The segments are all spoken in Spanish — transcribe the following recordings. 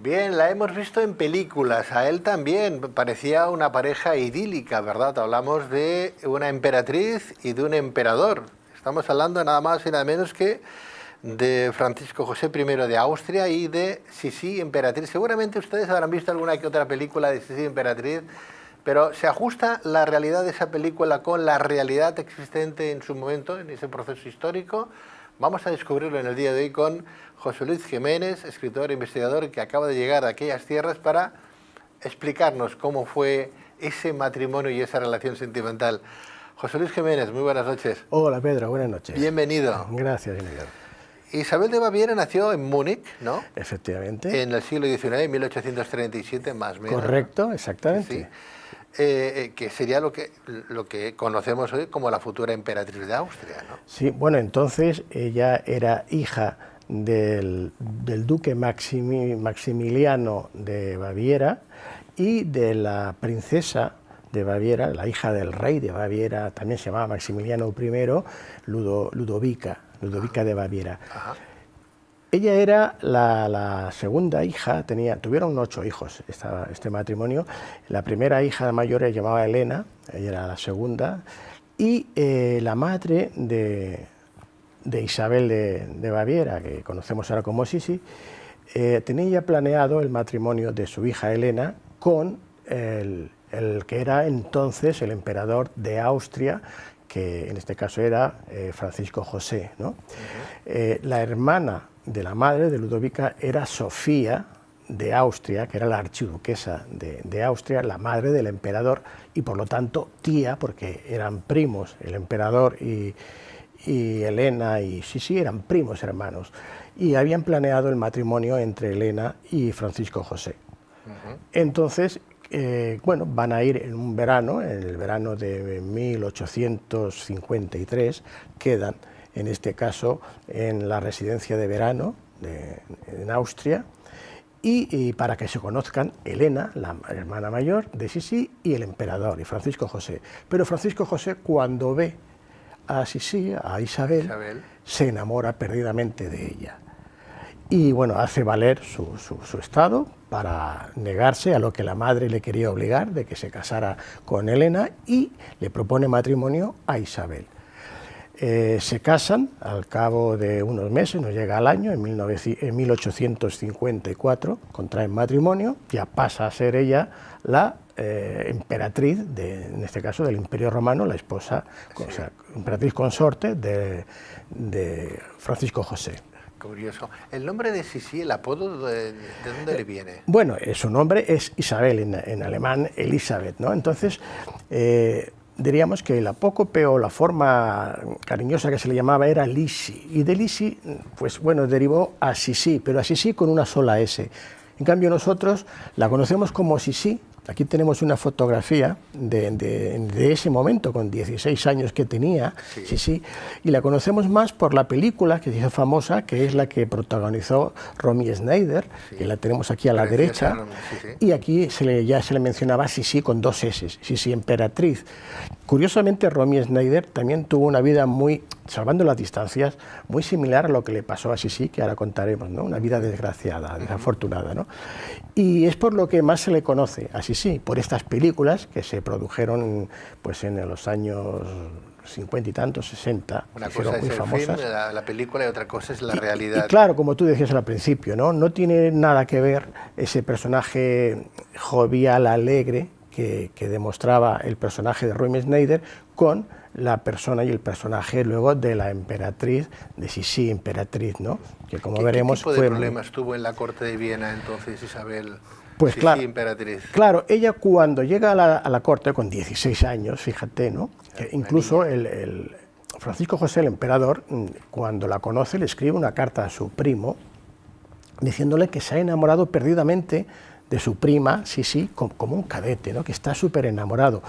Bien, la hemos visto en películas, a él también, parecía una pareja idílica, ¿verdad? Hablamos de una emperatriz y de un emperador. Estamos hablando nada más y nada menos que de Francisco José I de Austria y de Sisi, emperatriz. Seguramente ustedes habrán visto alguna que otra película de Sisi, emperatriz, pero ¿se ajusta la realidad de esa película con la realidad existente en su momento, en ese proceso histórico? Vamos a descubrirlo en el día de hoy con José Luis Jiménez, escritor e investigador que acaba de llegar a aquellas tierras para explicarnos cómo fue ese matrimonio y esa relación sentimental. José Luis Jiménez, muy buenas noches. Hola Pedro, buenas noches. Bienvenido. Gracias, bienvenido. Isabel de Baviera nació en Múnich, ¿no? Efectivamente. En el siglo XIX, en 1837 más o menos. Correcto, exactamente. Sí. Que sería lo que conocemos hoy como la futura emperatriz de Austria, ¿no? Sí, bueno, entonces ella era hija del duque Maximiliano de Baviera y de la princesa de Baviera, la hija del rey de Baviera, también se llamaba Maximiliano I, Ludovica de Baviera. Ajá. Ella era la segunda hija, tuvieron 8 hijos este matrimonio. La primera hija mayor se llamaba Elena, ella era la segunda, y la madre de Isabel de Baviera, que conocemos ahora como Sisi, tenía ya planeado el matrimonio de su hija Elena con el que era entonces el emperador de Austria, que en este caso era Francisco José, ¿no? La hermana de la madre de Ludovica era Sofía de Austria, que era la archiduquesa de Austria, la madre del emperador, y por lo tanto tía, porque eran primos, el emperador y Elena y Sisi eran primos hermanos, y habían planeado el matrimonio entre Elena y Francisco José. Entonces, bueno, van a ir en un verano, en el verano de 1853, quedan en este caso en la residencia de verano en Austria, y para que se conozcan Elena, la hermana mayor de Sisi, y el emperador, y Francisco José. Pero Francisco José, cuando ve a Sisi, a Isabel, se enamora perdidamente de ella. Y bueno, hace valer su estado para negarse a lo que la madre le quería obligar, de que se casara con Elena, y le propone matrimonio a Isabel. Se casan al cabo de unos meses, no llega al año, en 1854 contraen matrimonio, ya pasa a ser ella la emperatriz, en este caso del Imperio Romano, la esposa, sí, o sea, emperatriz consorte de Francisco José. Curioso. ¿El nombre de Sisi, el apodo, de dónde le viene? Bueno, su nombre es Isabel, en alemán Elisabeth, ¿no? Entonces, diríamos que el apócope o la forma cariñosa que se le llamaba era Lisi, y de Lisi, pues bueno, derivó a Sisi, pero a Sisi con una sola S. En cambio nosotros la conocemos como Sisi. Aquí tenemos una fotografía de ese momento, con 16 años que tenía, sí, y la conocemos más por la película que se hizo famosa, que es la que protagonizó Romy Schneider, sí, que la tenemos aquí a la derecha, y aquí ya se le mencionaba Sisi con 2 S, Sisi emperatriz. Curiosamente, Romy Schneider también tuvo una vida muy, salvando las distancias, muy similar a lo que le pasó a Sisi, que ahora contaremos, ¿no? Una vida desgraciada, desafortunada, ¿no? Y es por lo que más se le conoce a Sisi, por estas películas que se produjeron pues en los años 50 y tantos, 60, una cosa es muy famosas. Film, la película, y otra cosa es la realidad. Y claro, como tú decías al principio, no tiene nada que ver ese personaje jovial, alegre, que demostraba el personaje de Romy Schneider con la persona y el personaje luego de la emperatriz, de Sisi, emperatriz, ¿no? Que como veremos ¿Qué tipo de problemas tuvo en la corte de Viena entonces Isabel? Pues Sisi, claro, emperatriz. Claro, ella cuando llega a la corte con 16 años, fíjate, ¿no? Que incluso el Francisco José, el emperador, cuando la conoce, le escribe una carta a su primo diciéndole que se ha enamorado perdidamente de su prima, Sisi, como un cadete, ¿no? Que está súper enamorado.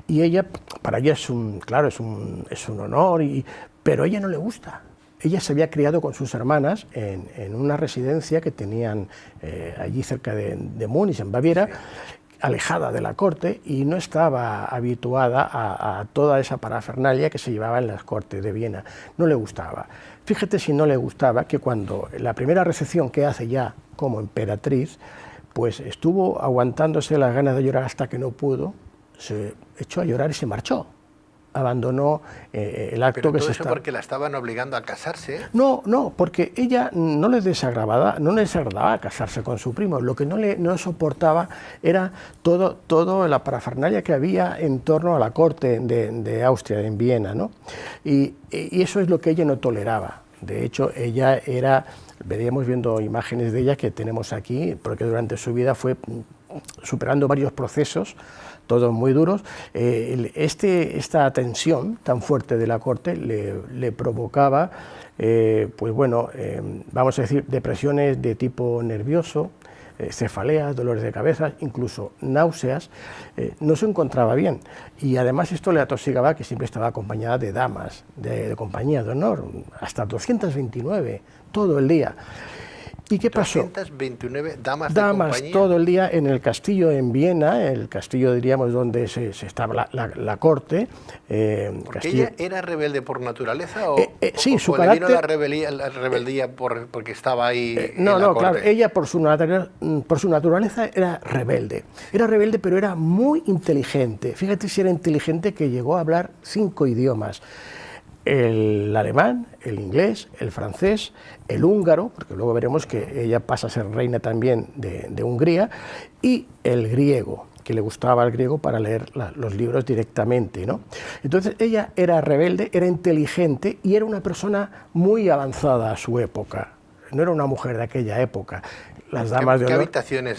Y ella, para ella es un honor, pero a ella no le gusta. Ella se había criado con sus hermanas en una residencia que tenían allí cerca de Múnich, en Baviera, sí, alejada de la corte, y no estaba habituada a toda esa parafernalia que se llevaba en las cortes de Viena. No le gustaba. Fíjate si no le gustaba que cuando la primera recepción que hace ya como emperatriz, pues estuvo aguantándose las ganas de llorar hasta que no pudo, se echó a llorar y se marchó. Abandonó el acto. Pero que todo se eso está... porque la estaban obligando a casarse. No, no, porque ella no le desagradaba casarse con su primo. Lo que no soportaba era todo la parafernalia que había en torno a la corte de Austria, en Viena, ¿no? Y eso es lo que ella no toleraba. De hecho, ella era, veríamos viendo imágenes de ella que tenemos aquí, porque durante su vida fue superando varios procesos, todos muy duros. Esta tensión tan fuerte de la corte le provocaba, pues bueno, vamos a decir, depresiones de tipo nervioso, cefaleas, dolores de cabeza, incluso náuseas. No se encontraba bien, y además esto le atosigaba que siempre estaba acompañada de damas de compañía de honor, hasta 229 todo el día. ¿Y qué pasó? 229 damas de compañía. Todo el día en el castillo en Viena, el castillo, diríamos, donde se estaba la corte. ¿Porque ella era rebelde por naturaleza o, sí, su carácter... carácter... le vino la rebeldía porque estaba ahí no, en la corte? Claro, ella por su naturaleza era rebelde. Era rebelde, pero era muy inteligente. Fíjate si era inteligente, que llegó a hablar 5 idiomas. El alemán, el inglés, el francés, el húngaro, porque luego veremos que ella pasa a ser reina también de Hungría, y el griego, que le gustaba el griego para leer los libros directamente, ¿no? Entonces ella era rebelde, era inteligente y era una persona muy avanzada a su época. No era una mujer de aquella época. Las damas de honor... ¿Qué habitaciones?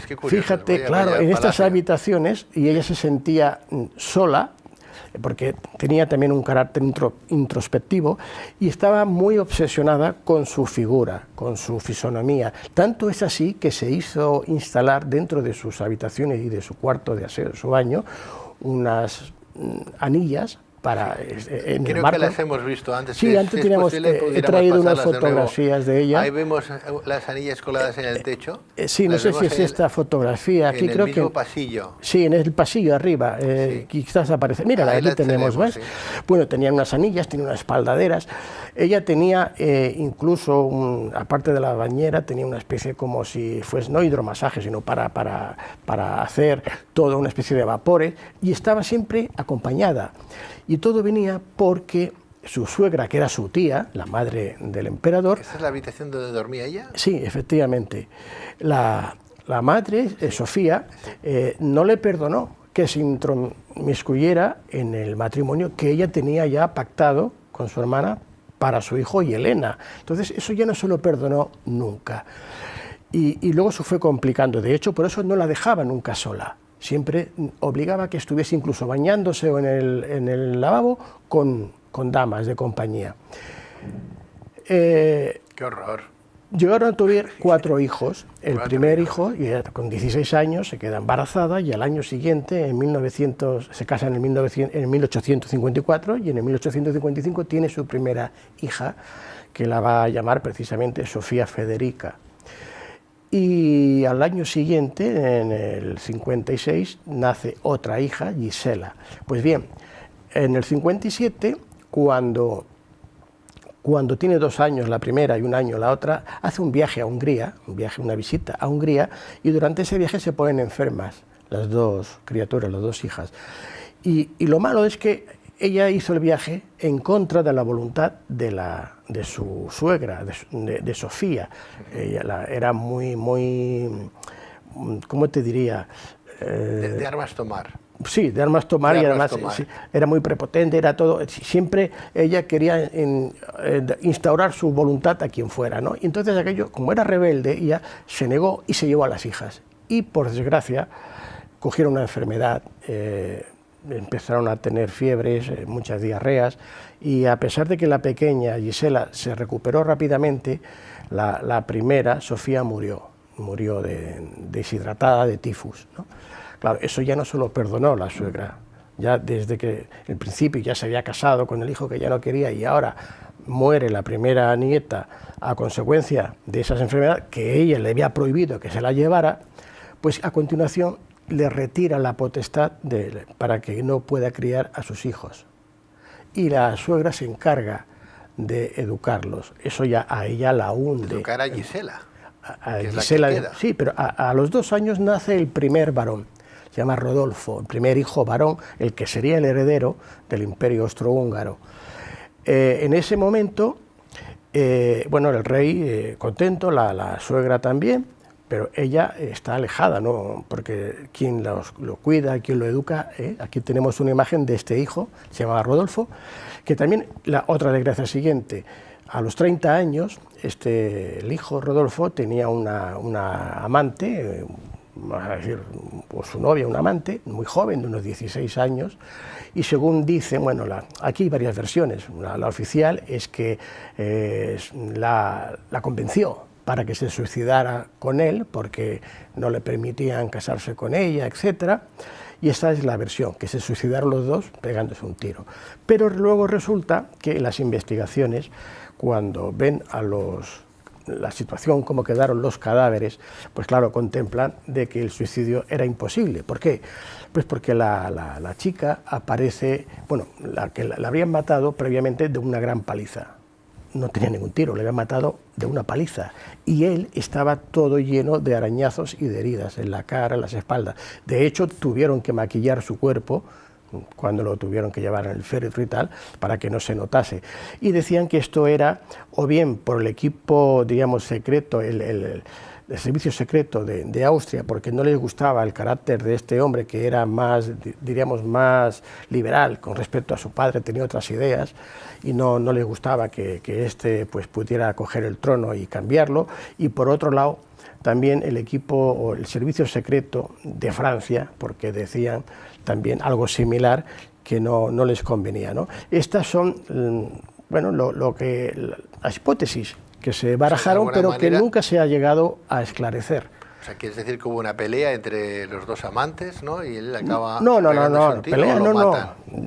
Qué curioso. Fíjate, claro, en estas habitaciones, y ella se sentía sola, porque tenía también un carácter introspectivo y estaba muy obsesionada con su figura, con su fisonomía. Tanto es así que se hizo instalar dentro de sus habitaciones y de su cuarto de aseo, su baño, unas anillas para creo que las hemos visto antes. Sí, antes teníamos, he traído unas fotografías de ella. Ahí vemos las anillas colgadas en el techo. Sí, no sé si es esta fotografía. Aquí creo que en el mismo pasillo. Sí, en el pasillo arriba. Quizás aparece. Mira, aquí tenemos, ¿ves? Sí. Bueno, tenía unas anillas, tenía unas espaldaderas. Ella tenía incluso, aparte de la bañera, tenía una especie como si fuese, no hidromasaje, sino para hacer toda una especie de vapores, y estaba siempre acompañada. Y todo venía porque su suegra, que era su tía, la madre del emperador... ¿Esa es la habitación donde dormía ella? Sí, efectivamente. La madre, Sofía, no le perdonó que se intromiscuyera en el matrimonio que ella tenía ya pactado con su hermana para su hijo y Helena. Entonces, eso ya no se lo perdonó nunca. Y luego se fue complicando. De hecho, por eso no la dejaba nunca sola. Siempre obligaba a que estuviese incluso bañándose o en el lavabo con damas de compañía. ¡Qué horror! Llegaron a tener 4 hijos. El primer hijo, con 16 años, se queda embarazada y al año siguiente, se casa en 1854 y en el 1855 tiene su primera hija, que la va a llamar precisamente Sofía Federica. Y al año siguiente, en el 56, nace otra hija, Gisela. Pues bien, en el 57, cuando tiene 2 años la primera y 1 año la otra, hace un viaje a Hungría, una visita a Hungría, y durante ese viaje se ponen enfermas las 2 criaturas, las 2 hijas. Y lo malo es que ella hizo el viaje en contra de la voluntad de su suegra, de Sofía. Ella era muy, ¿cómo te diría? De armas tomar. Sí, de armas tomar, y además sí, era muy prepotente, era todo. Siempre ella quería instaurar su voluntad a quien fuera, ¿no? Y entonces aquello, como era rebelde, ella se negó y se llevó a las hijas. Y por desgracia, cogieron una enfermedad. Empezaron a tener fiebres, muchas diarreas, y a pesar de que la pequeña Gisela se recuperó rápidamente, la primera, Sofía, murió deshidratada de tifus, ¿no? Claro, eso ya no se lo perdonó la suegra, ya desde que el principio ya se había casado con el hijo que ya no quería, y ahora muere la primera nieta a consecuencia de esas enfermedades que ella le había prohibido que se la llevara. Pues a continuación le retira la potestad para que no pueda criar a sus hijos. Y la suegra se encarga de educarlos. Eso ya a ella la hunde. ¿Educar a Gisela? Que es la Gisela, que queda. sí, pero a los 2 años nace el primer varón, se llama Rodolfo, el primer hijo varón, el que sería el heredero del Imperio Austrohúngaro. En ese momento, bueno, el rey contento, la suegra también, pero ella está alejada, ¿no? Porque quien lo cuida, quien lo educa, aquí tenemos una imagen de este hijo, se llamaba Rodolfo, que también, la otra desgracia siguiente, a los 30 años, el hijo Rodolfo tenía una amante, a decir, pues su novia, una amante, muy joven, de unos 16 años, y según dicen, bueno, aquí hay varias versiones, la oficial es que la convenció para que se suicidara con él, porque no le permitían casarse con ella, etc. Y esta es la versión, que se suicidaron los dos pegándose un tiro. Pero luego resulta que las investigaciones, cuando ven la situación, cómo quedaron los cadáveres, pues claro, contemplan de que el suicidio era imposible. ¿Por qué? Pues porque la chica aparece, bueno, la habrían matado previamente de una gran paliza. No tenía ningún tiro, le habían matado de una paliza. Y él estaba todo lleno de arañazos y de heridas en la cara, en las espaldas. De hecho, tuvieron que maquillar su cuerpo cuando lo tuvieron que llevar en el féretro y tal, para que no se notase. Y decían que esto era o bien por el equipo, digamos, secreto, el servicio secreto de Austria, porque no les gustaba el carácter de este hombre, que era más, diríamos, más liberal con respecto a su padre, tenía otras ideas, y no les gustaba que este pues, pudiera coger el trono y cambiarlo. Y por otro lado, también el equipo o el servicio secreto de Francia, porque decían también algo similar que no les convenía, ¿no? Estas son, bueno, las hipótesis que se barajaron, pero que nunca se ha llegado a esclarecer. O sea, quieres decir que hubo una pelea entre los dos amantes, ¿no? Y él acaba... No, pelea no.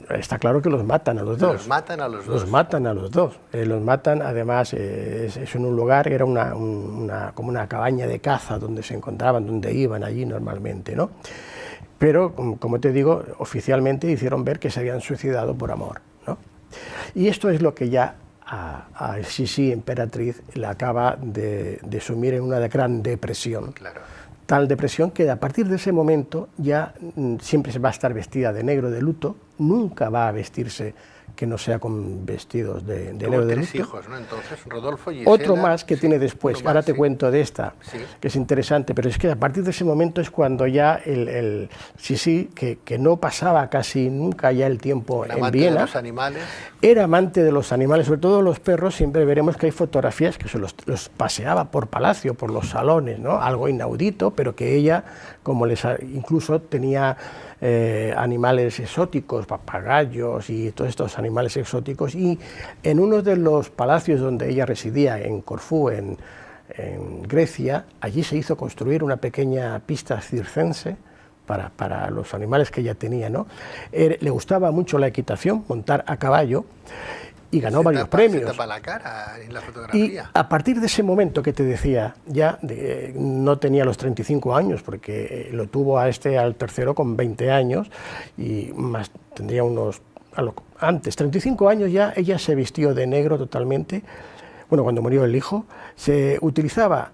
Está claro que los matan a los dos. Los matan a los dos. Los matan a los dos. Los matan, además, es en un lugar, era como una cabaña de caza donde se encontraban, donde iban allí normalmente, ¿no? Pero, como te digo, oficialmente hicieron ver que se habían suicidado por amor, ¿no? Y esto es lo que ya a Sisi, emperatriz, le acaba de sumir en una gran depresión. Claro. Tal depresión que a partir de ese momento ya siempre se va a estar vestida de negro, de luto, nunca va a vestirse que no sea con vestidos de negro de luto. 3 hijos, ¿no? Entonces, Rodolfo, Gisela... Otro más que tiene después, ahora te cuento de esta, sí, que es interesante, pero es que a partir de ese momento es cuando ya Sisi, que no pasaba casi nunca ya el tiempo en Viena, de los animales. Era amante de los animales, sobre todo los perros. Siempre veremos que hay fotografías que se los paseaba por palacio, por los salones, ¿no? Algo inaudito, pero que ella, como incluso tenía animales exóticos, papagayos y todos estos animales exóticos, y en uno de los palacios donde ella residía, en Corfú, en Grecia, allí se hizo construir una pequeña pista circense para los animales que ella tenía, ¿no? Le gustaba mucho la equitación, montar a caballo, y ganó varios premios. Se tapa la cara en la fotografía. Y a partir de ese momento que te decía, ya no tenía los 35 años, porque lo tuvo al tercero con 20 años, y más tendría antes, 35 años ya, ella se vistió de negro totalmente. Bueno, cuando murió el hijo, se utilizaba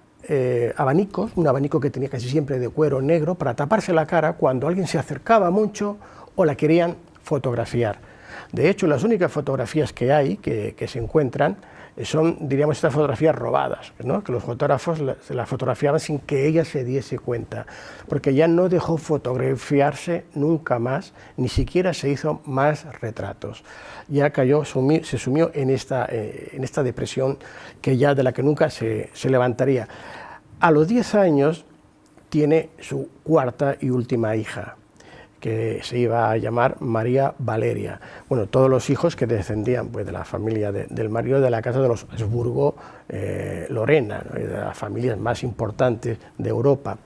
abanicos, un abanico que tenía casi siempre de cuero negro, para taparse la cara cuando alguien se acercaba mucho o la querían fotografiar. De hecho, las únicas fotografías que hay, que se encuentran, son, diríamos, estas fotografías robadas, ¿no? Que los fotógrafos se las fotografiaban sin que ella se diese cuenta, porque ya no dejó fotografiarse nunca más, ni siquiera se hizo más retratos. Ya se sumió en esta depresión de la que nunca se levantaría. A los 10 años tiene su cuarta y última hija, que se iba a llamar María Valeria. Bueno, todos los hijos que descendían pues, de la familia del marido de la casa de los Habsburgo Lorena, ¿no? De las familias más importantes de Europa.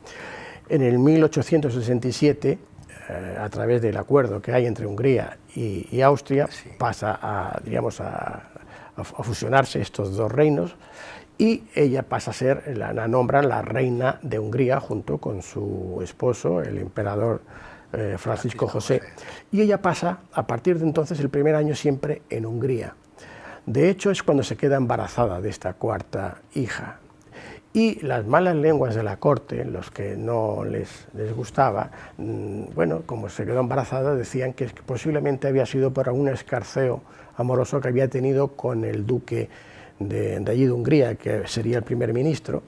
En el 1867, a través del acuerdo que hay entre Hungría y Austria, sí, pasa a fusionarse estos dos reinos, y ella pasa a ser, la nombran la reina de Hungría junto con su esposo, el emperador Francisco José. Y ella pasa, a partir de entonces, el primer año siempre en Hungría. De hecho, es cuando se queda embarazada de esta cuarta hija. Y las malas lenguas de la corte, los que no les gustaba, bueno, como se quedó embarazada, decían que posiblemente había sido por algún escarceo amoroso que había tenido con el duque de allí de Hungría, que sería el primer ministro.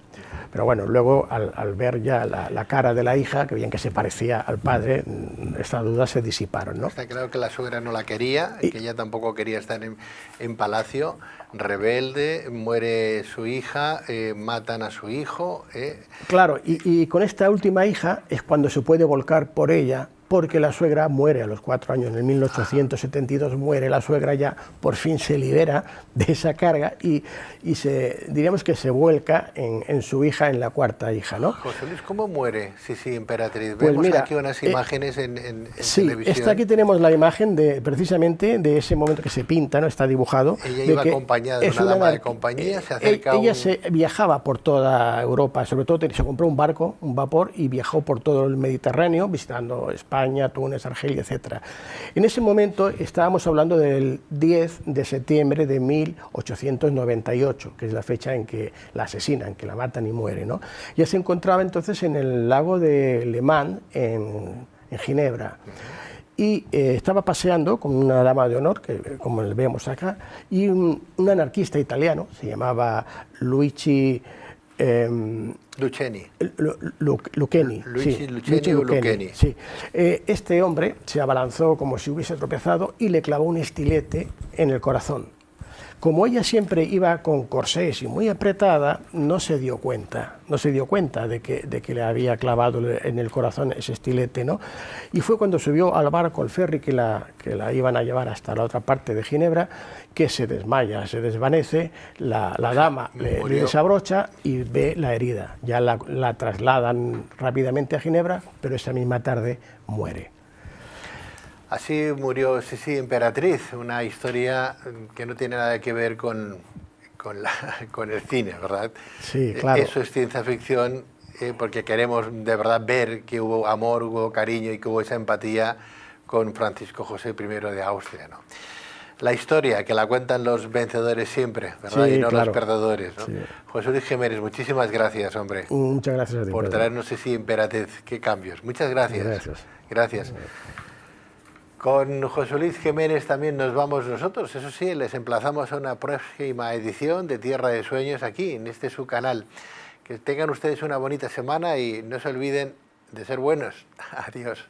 Pero bueno, luego al ver ya la cara de la hija, que veían que se parecía al padre, estas dudas se disiparon, ¿no? Está claro que la suegra no la quería, que ella tampoco quería estar en palacio, rebelde, muere su hija, matan a su hijo. Claro, y con esta última hija es cuando se puede volcar por ella, porque la suegra muere a los 4 años, en el 1872 muere la suegra, ya por fin se libera de esa carga y diríamos que se vuelca en su hija, en la cuarta hija, ¿no? José Luis, ¿cómo muere Sisi Emperatriz? Pues Vemos mira, aquí unas imágenes en sí, televisión. aquí tenemos la imagen precisamente de ese momento que se pinta, ¿no? Está dibujado. Ella iba acompañada de una dama de compañía, se acerca ella viajaba por toda Europa, sobre todo se compró un barco, un vapor, y viajó por todo el Mediterráneo, visitando España, Túnez, Argelia, etc. En ese momento estábamos hablando del 10 de septiembre de 1898, que es la fecha en que la asesinan, que la matan y muere, ¿no? Ella se encontraba entonces en el lago de Le Mans, en Ginebra, y estaba paseando con una dama de honor, que como le vemos acá, y un anarquista italiano, se llamaba Luigi Lucchini. Lucchini. Luigi Sí, Lucchini o Lucchini. Sí. Este hombre se abalanzó como si hubiese tropezado y le clavó un estilete en el corazón. Como ella siempre iba con corsés y muy apretada, no se dio cuenta de que le había clavado en el corazón ese estilete, ¿no? Y fue cuando subió al barco, al ferry que la iban a llevar hasta la otra parte de Ginebra, que se desmaya, se desvanece, la dama le desabrocha y ve la herida. Ya la trasladan rápidamente a Ginebra, pero esa misma tarde muere. Así murió Sisi Emperatriz, una historia que no tiene nada que ver con el cine, ¿verdad? Sí, claro. Eso es ciencia ficción, porque queremos de verdad ver que hubo amor, hubo cariño y que hubo esa empatía con Francisco José I de Austria, ¿no? La historia, que la cuentan los vencedores siempre, ¿verdad? Sí, y no claro. Los perdedores, ¿no? Sí. José Luis Jiménez, muchísimas gracias, hombre. Muchas gracias a ti, por Pedro. traernos Sisi Emperatriz. Qué cambios. Muchas gracias. Gracias. Con José Luis Jiménez también nos vamos nosotros. Eso sí, les emplazamos a una próxima edición de Tierra de Sueños aquí, en este su canal. Que tengan ustedes una bonita semana y no se olviden de ser buenos. Adiós.